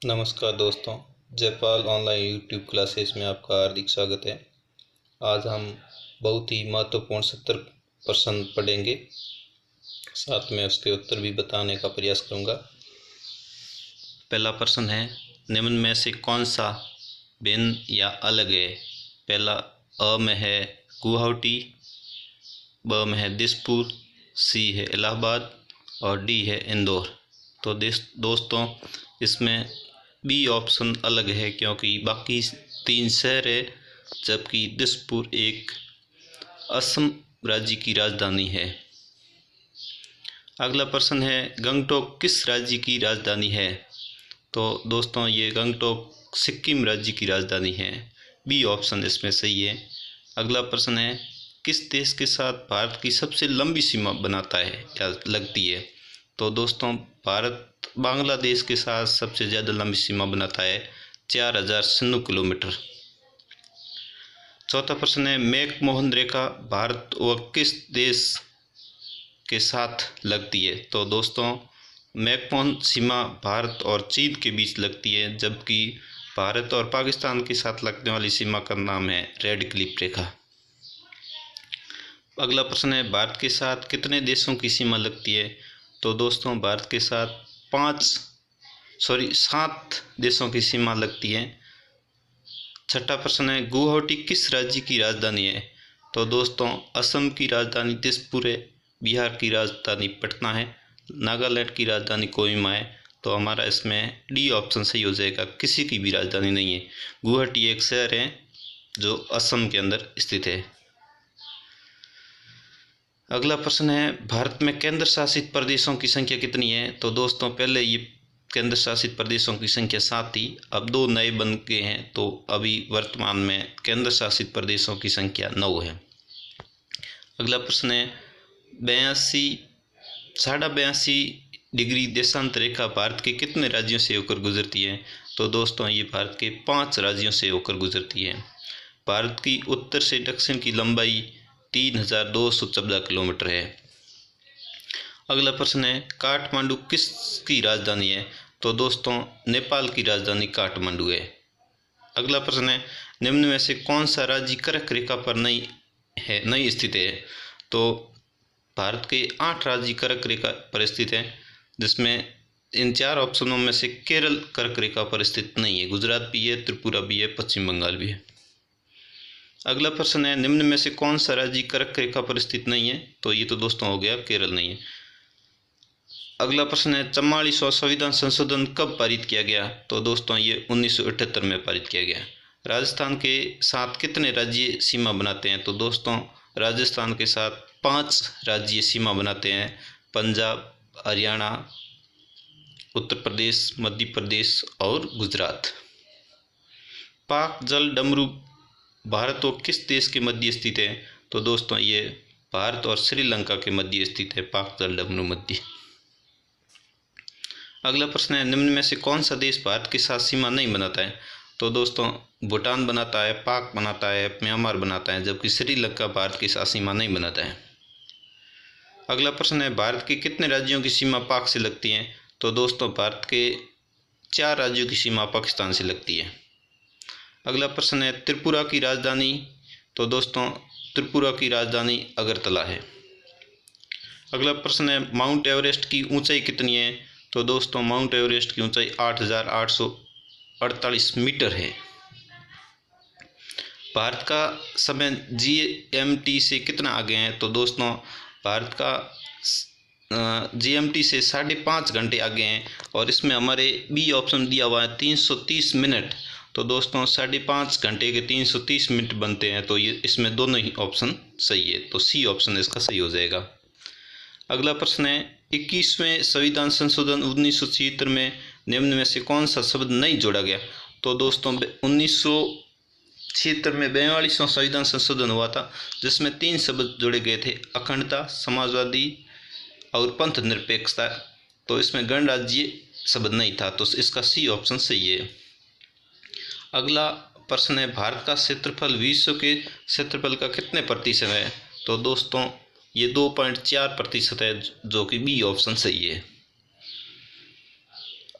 नमस्कार दोस्तों, Jaipal online YouTube classes में आपका हार्दिक स्वागत है। आज हम बहुत ही महत्वपूर्ण 70 प्रश्न पढ़ेंगे, साथ में उसके उत्तर भी बताने का प्रयास करूंगा। पहला प्रश्न है, निम्न में से कौन सा भिन्न या अलग है? पहला अ में है गुवाहाटी, ब में है दिसपुर, सी है इलाहाबाद और डी है इंदौर। तो दोस्तों इसमें बी ऑप्शन अलग है, क्योंकि बाकी 3 शहर है, जबकि दिसपुर एक असम राज्य की राजधानी है। अगला प्रश्न है, गंगटोक किस राज्य की राजधानी है? तो दोस्तों ये गंगटोक सिक्किम राज्य की राजधानी है। बी ऑप्शन इसमें सही है। अगला प्रश्न है, किस देश के साथ भारत की सबसे लंबी सीमा बनाता है या लगती है? तो दोस्तों भारत बांग्लादेश के साथ सबसे ज़्यादा लंबी सीमा बनाता है, 4096 किलोमीटर। चौथा प्रश्न है, मैकमोहन रेखा भारत व किस देश के साथ लगती है? तो दोस्तों मैकमोहन सीमा भारत और चीन के बीच लगती है, जबकि भारत और पाकिस्तान के साथ लगने वाली सीमा का नाम है रेड क्लिफ रेखा। अगला प्रश्न है, भारत के साथ कितने देशों की सीमा लगती है? तो दोस्तों भारत के साथ 7 देशों की सीमा लगती है। छठा प्रश्न है, गुवाहाटी किस राज्य की राजधानी है? तो दोस्तों असम की राजधानी दिसपुर है, बिहार की राजधानी पटना है, नागालैंड की राजधानी कोहिमा है। तो हमारा इसमें डी ऑप्शन सही हो जाएगा, किसी की भी राजधानी नहीं है। गुवाहाटी एक शहर है जो असम के अंदर स्थित है। अगला प्रश्न है, भारत में केंद्र शासित प्रदेशों की संख्या कितनी है? तो दोस्तों पहले ये केंद्र शासित प्रदेशों की संख्या 7 थी, अब 2 नए बन गए हैं, तो अभी वर्तमान में केंद्र शासित प्रदेशों की संख्या 9 है। अगला प्रश्न है, 82.82 डिग्री देशांत रेखा भारत के कितने राज्यों से होकर गुजरती है? तो दोस्तों ये भारत के 5 राज्यों से होकर गुजरती है। भारत की उत्तर से दक्षिण की लंबाई 3214 किलोमीटर है। अगला प्रश्न है, काठमांडू किसकी राजधानी है? तो दोस्तों नेपाल की राजधानी काठमांडू है। अगला प्रश्न है, निम्न में से कौन सा राज्य कर्क रेखा पर नहीं स्थित है? तो भारत के 8 राज्य कर्क रेखा पर स्थित है, जिसमें इन 4 ऑप्शनों में से केरल कर्क रेखा पर स्थित नहीं है। गुजरात भी है, त्रिपुरा भी है, पश्चिम बंगाल भी है। अगला प्रश्न है, निम्न में से कौन सा राज्य कर्क रेखा पर स्थित नहीं है? तो ये तो दोस्तों हो गया, केरल नहीं है। अगला प्रश्न है, 44वां संविधान संशोधन कब पारित किया गया? तो दोस्तों ये 1978 में पारित किया गया। राजस्थान के साथ कितने राज्य सीमा बनाते हैं? तो दोस्तों राजस्थान के साथ 5 राज्य सीमा बनाते हैं, पंजाब, हरियाणा, उत्तर प्रदेश, मध्य प्रदेश और गुजरात। पाक जल डमरू भारत और किस देश के मध्य स्थित है? तो दोस्तों ये भारत और श्रीलंका के मध्य स्थित है, पाक जल डमरू मध्य। अगला प्रश्न है, निम्न में से कौन सा देश भारत के साथ सीमा नहीं बनाता है? तो दोस्तों भूटान बनाता है, पाक बनाता है, म्यांमार बनाता है, जबकि श्रीलंका भारत के साथ सीमा नहीं बनाता है। अगला प्रश्न है, भारत के कितने राज्यों की सीमा पाक से लगती है? तो दोस्तों भारत के 4 राज्यों की सीमा पाकिस्तान से लगती है। अगला प्रश्न है, त्रिपुरा की राजधानी? तो दोस्तों त्रिपुरा की राजधानी अगरतला है। अगला प्रश्न है, माउंट एवरेस्ट की ऊंचाई कितनी है? तो दोस्तों माउंट एवरेस्ट की ऊंचाई 8848 मीटर है। भारत का समय जीएमटी से कितना आगे है? तो दोस्तों भारत का जीएमटी से 5.5 घंटे आगे हैं, और इसमें हमारे बी ऑप्शन दिया हुआ है 330 मिनट। तो दोस्तों 5.5 घंटे के 330 मिनट बनते हैं, तो ये इसमें दोनों ही ऑप्शन सही है, तो सी ऑप्शन इसका सही हो जाएगा। अगला प्रश्न है, 21वें संविधान संशोधन 1976 में निम्न में से कौन सा शब्द नहीं जोड़ा गया? तो दोस्तों 1976 में 42वां संविधान संशोधन हुआ था, जिसमें 3 शब्द जोड़े गए थे, अखंडता, समाजवादी और पंथ निरपेक्षता। तो इसमें गणराज्य शब्द नहीं था, तो इसका सी ऑप्शन सही है। अगला प्रश्न है, भारत का क्षेत्रफल विश्व के क्षेत्रफल का कितने प्रतिशत है? तो दोस्तों ये 2.4% है, जो कि बी ऑप्शन सही है।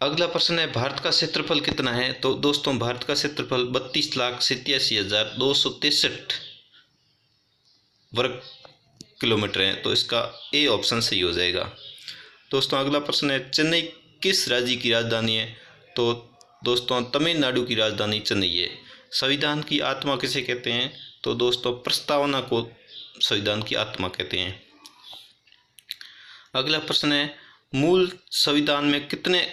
अगला प्रश्न है, भारत का क्षेत्रफल कितना है? तो दोस्तों भारत का क्षेत्रफल 32,87,263 वर्ग किलोमीटर है। तो इसका ए ऑप्शन सही हो जाएगा। दोस्तों अगला प्रश्न है, चेन्नई किस राज्य की राजधानी है? तो दोस्तों तमिलनाडु की राजधानी चेन्नई है। संविधान की आत्मा किसे कहते हैं? तो दोस्तों प्रस्तावना को संविधान की आत्मा कहते हैं। अगला प्रश्न है, मूल संविधान में कितने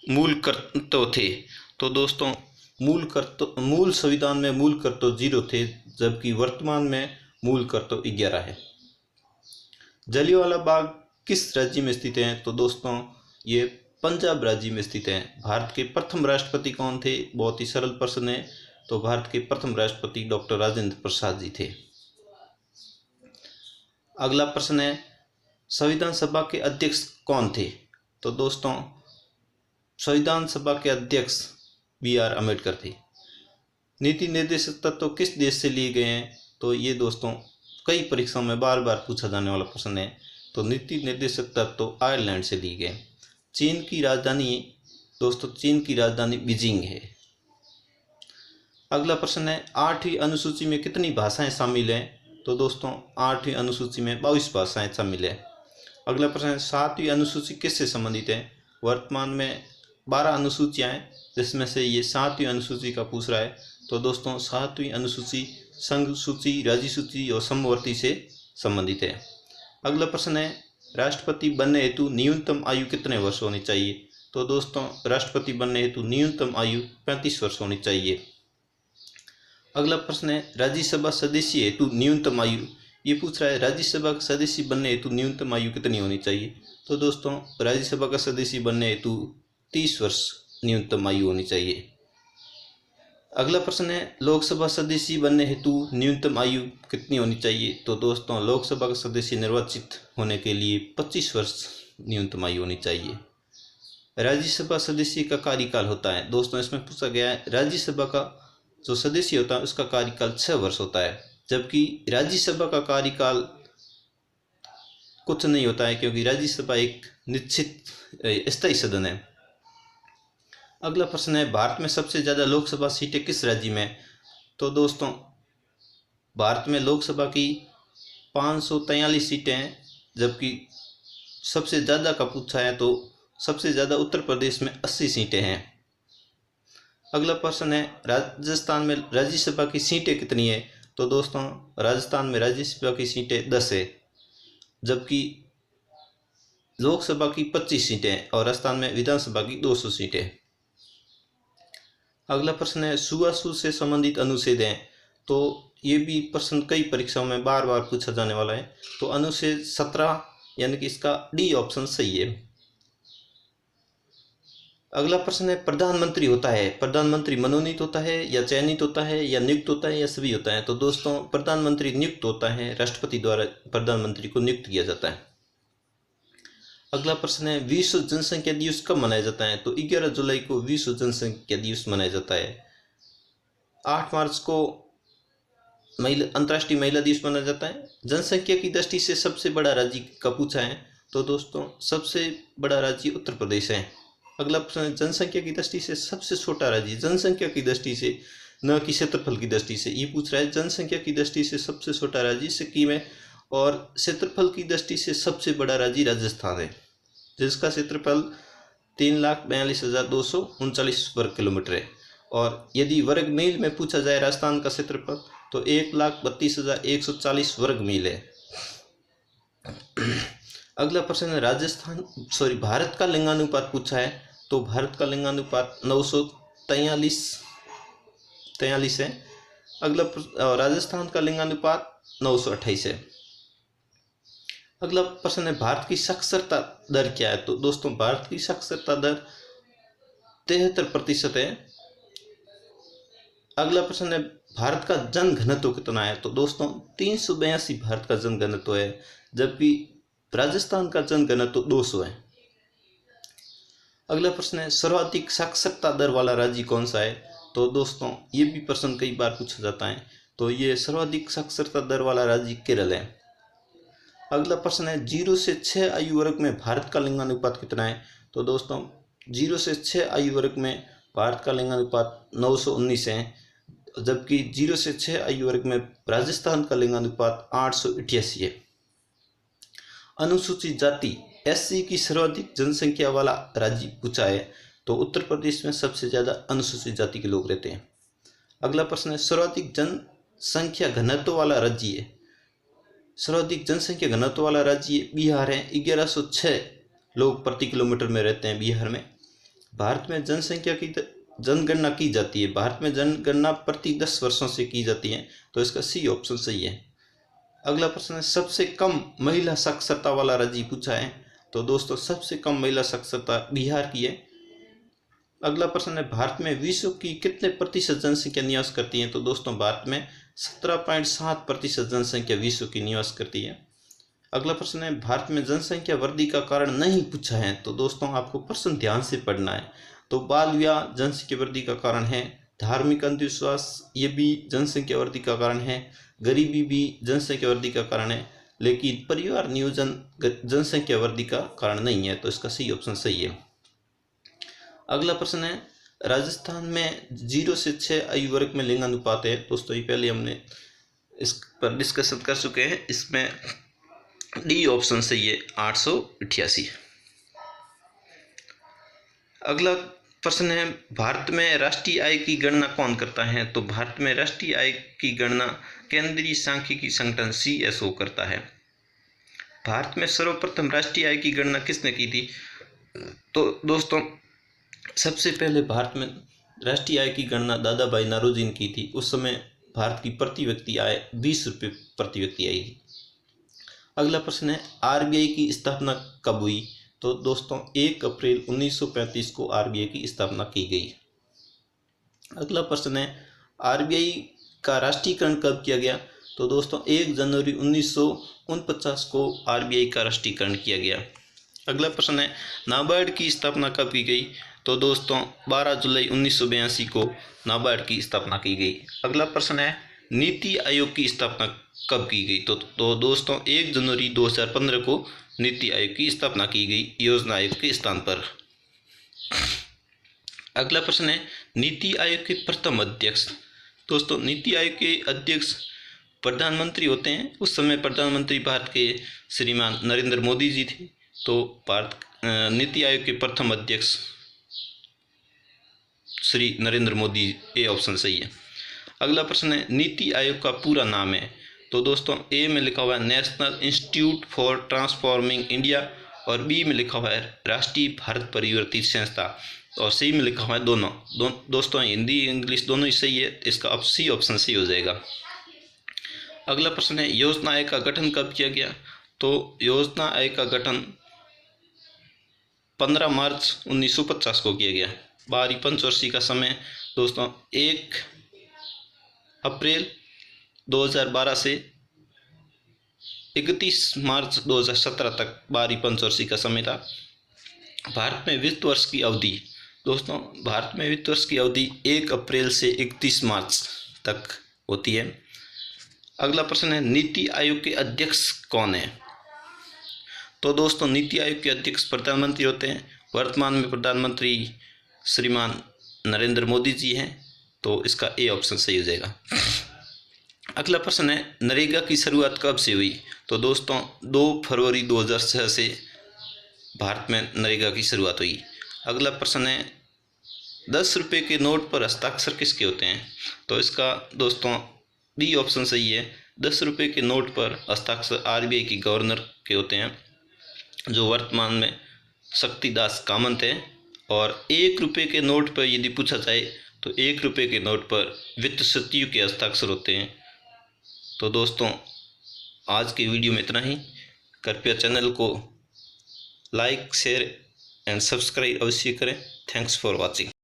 मूल कर्तव्य थे? तो दोस्तों मूल संविधान में मूल कर्तव्य 0 थे, जबकि वर्तमान में मूल कर्तव्य 11 है। जलियांवाला बाग किस राज्य में स्थित है? तो दोस्तों ये पंजाब राज्य में स्थित है। भारत के प्रथम राष्ट्रपति कौन थे? बहुत ही सरल प्रश्न है। तो भारत के प्रथम राष्ट्रपति डॉक्टर राजेंद्र प्रसाद जी थे। अगला प्रश्न है, संविधान सभा के अध्यक्ष कौन थे? तो दोस्तों संविधान सभा के अध्यक्ष BR अम्बेडकर थे। नीति निर्देशक तत्व किस देश से लिए गए हैं? तो ये दोस्तों कई परीक्षाओं में बार बार पूछा जाने वाला प्रश्न है। तो नीति निर्देशक तत्व आयरलैंड से लिए गए। चीन की राजधानी बीजिंग है। अगला प्रश्न है, 8वीं अनुसूची में कितनी भाषाएं शामिल हैं? तो दोस्तों 8वीं अनुसूची में 22 भाषाएं शामिल है। अगला प्रश्न है, 7वीं अनुसूची किससे संबंधित है? वर्तमान में 12 अनुसूचियां हैं, जिसमें से ये 7वीं अनुसूची का पूछ रहा है। तो दोस्तों 7वीं अनुसूची संघ सूची, राज्य सूची और समवर्ती से संबंधित है। अगला प्रश्न है, राष्ट्रपति बनने हेतु न्यूनतम आयु कितने वर्ष होनी चाहिए? तो दोस्तों राष्ट्रपति बनने हेतु न्यूनतम आयु 35 वर्ष होनी चाहिए। अगला प्रश्न है, राज्यसभा सदस्य हेतु न्यूनतम आयु, ये पूछ रहा है राज्यसभा का सदस्य बनने हेतु न्यूनतम आयु कितनी होनी चाहिए? तो दोस्तों राज्यसभा का सदस्य बनने हेतु 30 वर्ष न्यूनतम आयु होनी चाहिए। अगला प्रश्न है, लोकसभा सदस्य बनने हेतु न्यूनतम आयु कितनी होनी चाहिए? तो दोस्तों लोकसभा का सदस्य निर्वाचित होने के लिए 25 वर्ष न्यूनतम आयु होनी चाहिए। राज्यसभा सदस्य का कार्यकाल होता है, दोस्तों इसमें पूछा गया है राज्यसभा का जो सदस्य होता है उसका कार्यकाल 6 वर्ष होता है, जबकि राज्यसभा का कार्यकाल कुछ नहीं होता है, क्योंकि राज्यसभा एक निश्चित स्थायी सदन है। अगला प्रश्न है, भारत में सबसे ज़्यादा लोकसभा सीटें किस राज्य में? तो दोस्तों भारत में लोकसभा की 543 सीटें हैं, जबकि सबसे ज़्यादा का पूछा है तो सबसे ज़्यादा उत्तर प्रदेश में 80 सीटें हैं। अगला प्रश्न है, राजस्थान में राज्यसभा की सीटें कितनी है? तो दोस्तों राजस्थान में राज्यसभा की सीटें 10 है, जबकि लोकसभा की 25 सीटें और राजस्थान में विधानसभा की 200 सीटें। अगला प्रश्न है, छुआछूत से संबंधित अनुच्छेद हैं। तो ये भी प्रश्न कई परीक्षाओं में बार बार पूछा जाने वाला है। तो अनुच्छेद 17 यानी कि इसका डी ऑप्शन सही है। अगला प्रश्न है, प्रधानमंत्री होता है, प्रधानमंत्री मनोनीत होता है या चयनित होता है या नियुक्त होता है या सभी होता है? तो दोस्तों प्रधानमंत्री नियुक्त होता है, राष्ट्रपति द्वारा प्रधानमंत्री को नियुक्त किया जाता है। अगला प्रश्न है, विश्व जनसंख्या दिवस कब मनाया जाता है? तो 11 जुलाई को विश्व जनसंख्या दिवस मनाया जाता है। 8 मार्च को अंतर्राष्ट्रीय महिला दिवस मनाया जाता है। जनसंख्या की दृष्टि से सबसे बड़ा राज्य का पूछा है, तो दोस्तों सबसे बड़ा राज्य उत्तर प्रदेश है। अगला प्रश्न, जनसंख्या की दृष्टि से सबसे छोटा राज्य, जनसंख्या की दृष्टि से न कि क्षेत्रफल की दृष्टि से, ये पूछ रहा है। जनसंख्या की दृष्टि से सबसे छोटा राज्य सिक्किम है और क्षेत्रफल की दृष्टि से सबसे बड़ा राज्य राजस्थान है, जिसका क्षेत्रफल 3,42,239 वर्ग किलोमीटर है। और यदि वर्ग मील में पूछा जाए राजस्थान का क्षेत्रफल तो 1,32,140 वर्ग मील है। अगला प्रश्न है, भारत का लिंगानुपात पूछा है। तो भारत का लिंगानुपात 943 है। अगला राजस्थान का लिंगानुपात 928 है। अगला प्रश्न है, भारत की साक्षरता दर क्या है? तो दोस्तों भारत की साक्षरता दर 73% है। अगला प्रश्न है, भारत का जन घनत्व कितना है? तो दोस्तों 382 भारत का जन घनत्व है, जबकि राजस्थान का जन घनत्व 200 है। अगला प्रश्न है, सर्वाधिक साक्षरता दर वाला राज्य कौन सा है? तो दोस्तों ये भी प्रश्न कई बार पूछा जाता है। तो ये सर्वाधिक साक्षरता दर वाला राज्य केरल है। अगला प्रश्न है, 0 से 6 आयु वर्ग में भारत का लिंगानुपात कितना है? तो दोस्तों 0 से 6 आयु वर्ग में भारत का लिंगानुपात 919 है, जबकि 0 से 6 आयु वर्ग में राजस्थान का लिंगानुपात 888 है। अनुसूचित जाति SC की सर्वाधिक जनसंख्या वाला राज्य पूछा है, तो उत्तर प्रदेश में सबसे ज़्यादा अनुसूचित जाति के लोग रहते हैं। अगला प्रश्न है सर्वाधिक जनसंख्या घनत्व वाला राज्य है। सर्वाधिक जनसंख्या घनत्व वाला राज्य बिहार है। 1106 लोग प्रति किलोमीटर में रहते हैं बिहार में। भारत में जनसंख्या की जनगणना की जाती है। भारत में जनगणना प्रति 10 वर्षों से की जाती है, तो इसका C ऑप्शन सही है। अगला प्रश्न है सबसे कम महिला साक्षरता वाला राज्य पूछा है, तो दोस्तों सबसे कम महिला साक्षरता बिहार की है। अगला प्रश्न है भारत में विश्व की कितने प्रतिशत जनसंख्या निवास करती है, तो दोस्तों भारत में 17.7% जनसंख्या विश्व की निवास करती है। अगला प्रश्न है भारत में जनसंख्या वृद्धि का कारण नहीं पूछा है, तो दोस्तों आपको प्रश्न ध्यान से पढ़ना है। तो बाल विवाह जनसंख्या वृद्धि का कारण है, धार्मिक अंधविश्वास ये भी जनसंख्या वृद्धि का कारण है, गरीबी भी जनसंख्या वृद्धि का कारण है, लेकिन परिवार नियोजन जनसंख्या वृद्धि का कारण नहीं है, तो इसका C ऑप्शन सही है। अगला प्रश्न है राजस्थान में 0 से 6 आयु वर्ग में लिंगानुपात है। दोस्तों ये पहले हमने इस पर डिस्कशन कर चुके हैं, इसमें D ऑप्शन सही है 888। अगला प्रश्न है भारत में राष्ट्रीय आय की गणना कौन करता है, तो भारत में राष्ट्रीय आय की गणना केंद्रीय सांख्यिकी संगठन CSO करता है। भारत में सर्वप्रथम राष्ट्रीय आय की गणना किसने की थी, तो दोस्तों सबसे पहले भारत में राष्ट्रीय आय की गणना दादा भाई नौरोजी ने की थी। उस समय भारत की प्रति व्यक्ति आय 20 रुपये प्रति व्यक्ति आई थी। अगला प्रश्न है RBI की स्थापना कब हुई, तो दोस्तों 1 अप्रैल 1935 को RBI की स्थापना की गई। अगला प्रश्न है RBI का राष्ट्रीयकरण कब किया गया, तो दोस्तों 1 जनवरी 1949 को RBI का राष्ट्रीयकरण किया गया। अगला प्रश्न है नाबार्ड की स्थापना कब की गई, तो दोस्तों 12 जुलाई 1982 को नाबार्ड की स्थापना की गई। अगला प्रश्न है नीति आयोग की स्थापना कब की गई, तो दोस्तों 1 जनवरी 2015 को नीति आयोग की स्थापना की गई योजना आयोग के स्थान पर। अगला प्रश्न है नीति आयोग के प्रथम अध्यक्ष, दोस्तों नीति आयोग के अध्यक्ष प्रधानमंत्री होते हैं। उस समय प्रधानमंत्री भारत के श्रीमान नरेंद्र मोदी जी थे, तो भारत नीति आयोग के प्रथम अध्यक्ष श्री नरेंद्र मोदी, A ऑप्शन सही है। अगला प्रश्न है नीति आयोग का पूरा नाम है, तो दोस्तों A में लिखा हुआ है national institute for transforming India, और B में लिखा हुआ है राष्ट्रीय भारत परिवर्तित संस्था, और C में लिखा हुआ है दोस्तों हिंदी इंग्लिश दोनों ही सही है, इसका अब C ऑप्शन सही हो जाएगा। अगला प्रश्न है योजना आयोग का गठन कब किया गया, तो योजना आयोग का गठन 15 मार्च 1950 को किया गया। बाहरी पंचवर्षीय का समय दोस्तों 1 अप्रैल 2012 से 31 मार्च 2017 तक बाहरी पंचवर्षीय का समय था। भारत में वित्त वर्ष की अवधि, दोस्तों भारत में वित्त वर्ष की अवधि 1 अप्रैल से 31 मार्च तक होती है। अगला प्रश्न है नीति आयोग के अध्यक्ष कौन है, तो दोस्तों नीति आयोग के अध्यक्ष प्रधानमंत्री होते हैं। वर्तमान में प्रधानमंत्री श्रीमान नरेंद्र मोदी जी हैं, तो इसका A ऑप्शन सही हो जाएगा। अगला प्रश्न है नरेगा की शुरुआत कब से हुई, तो दोस्तों 2 फरवरी 2006 से भारत में नरेगा की शुरुआत हुई। अगला प्रश्न है 10 रुपये के नोट पर हस्ताक्षर किसके होते हैं, तो इसका दोस्तों B ऑप्शन सही है। 10 रुपये के नोट पर हस्ताक्षर RBI के गवर्नर के होते हैं, जो वर्तमान में शक्तिदास कामत है। और 1 रुपये के नोट पर यदि पूछा जाए तो 1 रुपये के नोट पर वित्त सचिव के हस्ताक्षर होते हैं। तो दोस्तों आज के वीडियो में इतना ही। कृपया चैनल को लाइक शेयर एंड सब्सक्राइब अवश्य करें। Thanks for watching.